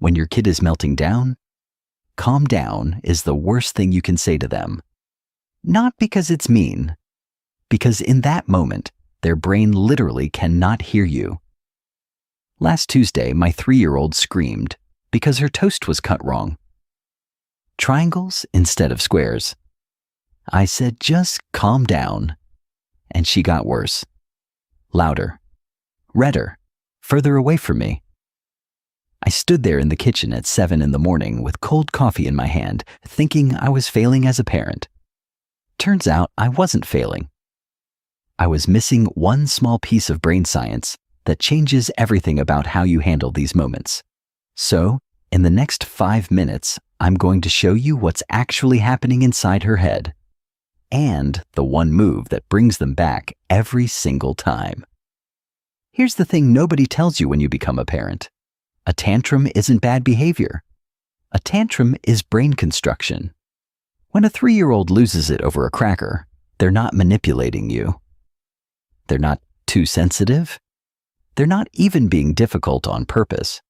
When your kid is melting down, calm down is the worst thing you can say to them. Not because it's mean, because in that moment, their brain literally cannot hear you. Last Tuesday, my 3-year-old screamed because her toast was cut wrong. Triangles instead of squares. I said, just calm down. And she got worse. Louder. Redder. Further away from me. I stood there in the kitchen at 7 in the morning with cold coffee in my hand, thinking I was failing as a parent. Turns out I wasn't failing. I was missing one small piece of brain science that changes everything about how you handle these moments. So, in the next 5 minutes, I'm going to show you what's actually happening inside her head, and the one move that brings them back every single time. Here's the thing nobody tells you when you become a parent. A tantrum isn't bad behavior. A tantrum is brain construction. When a 3-year-old loses it over a cracker, they're not manipulating you. They're not too sensitive. They're not even being difficult on purpose.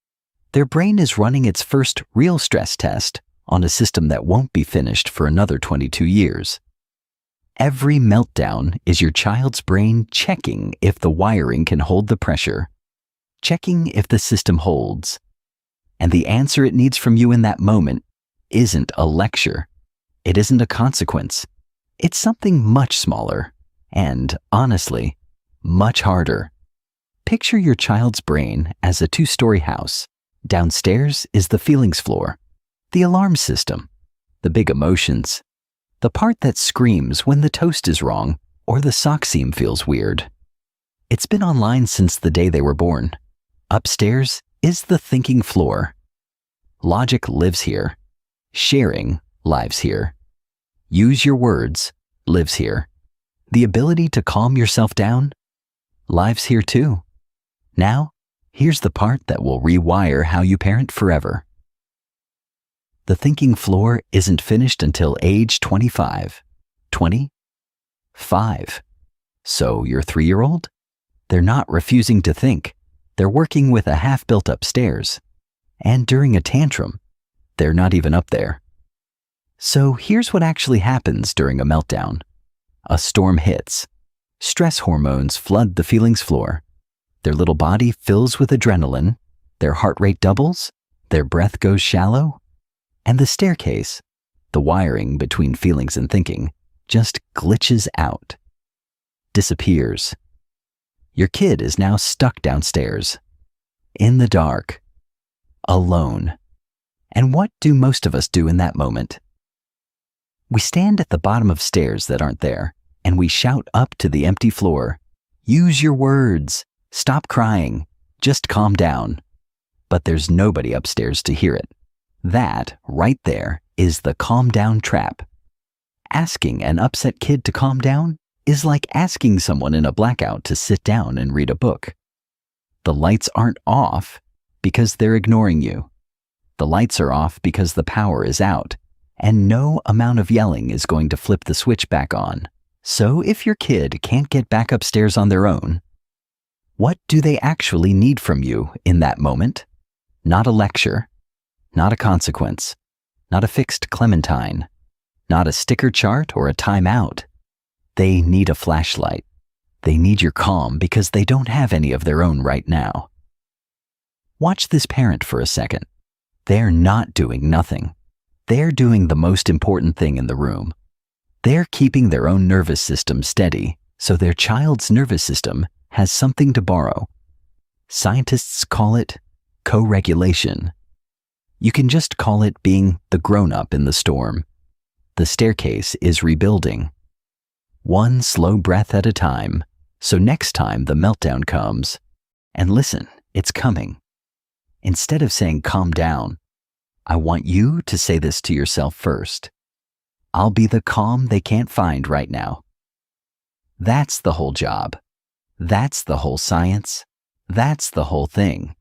Their brain is running its first real stress test on a system that won't be finished for another 22 years. Every meltdown is your child's brain checking if the wiring can hold the pressure, checking if the system holds. And the answer it needs from you in that moment isn't a lecture. It isn't a consequence. It's something much smaller and, honestly, much harder. Picture your child's brain as a 2-story house. Downstairs is the feelings floor, the alarm system, the big emotions, the part that screams when the toast is wrong or the sock seam feels weird. It's been online since the day they were born. Upstairs is the thinking floor. Logic lives here. Sharing lives here. Use your words lives here. The ability to calm yourself down lives here too. Now, here's the part that will rewire how you parent forever. The thinking floor isn't finished until age 25. 25. So your 3-year-old? They're not refusing to think. They're working with a half-built upstairs. And during a tantrum, they're not even up there. So here's what actually happens during a meltdown. A storm hits. Stress hormones flood the feelings floor. Their little body fills with adrenaline. Their heart rate doubles. Their breath goes shallow. And the staircase, the wiring between feelings and thinking, just glitches out. Disappears. Your kid is now stuck downstairs. In the dark. Alone. And what do most of us do in that moment? We stand at the bottom of stairs that aren't there, and we shout up to the empty floor, "Use your words. Stop crying. Just calm down." But there's nobody upstairs to hear it. That, right there, is the calm down trap. Asking an upset kid to calm down is like asking someone in a blackout to sit down and read a book. The lights aren't off because they're ignoring you. The lights are off because the power is out, and no amount of yelling is going to flip the switch back on. So if your kid can't get back upstairs on their own, what do they actually need from you in that moment? Not a lecture. Not a consequence, not a fixed clementine, not a sticker chart or a timeout. They need a flashlight. They need your calm because they don't have any of their own right now. Watch this parent for a second. They're not doing nothing. They're doing the most important thing in the room. They're keeping their own nervous system steady so their child's nervous system has something to borrow. Scientists call it co-regulation. You can just call it being the grown-up in the storm. The staircase is rebuilding. One slow breath at a time, so next time the meltdown comes, and listen, it's coming. Instead of saying calm down, I want you to say this to yourself first. I'll be the calm they can't find right now. That's the whole job. That's the whole science. That's the whole thing.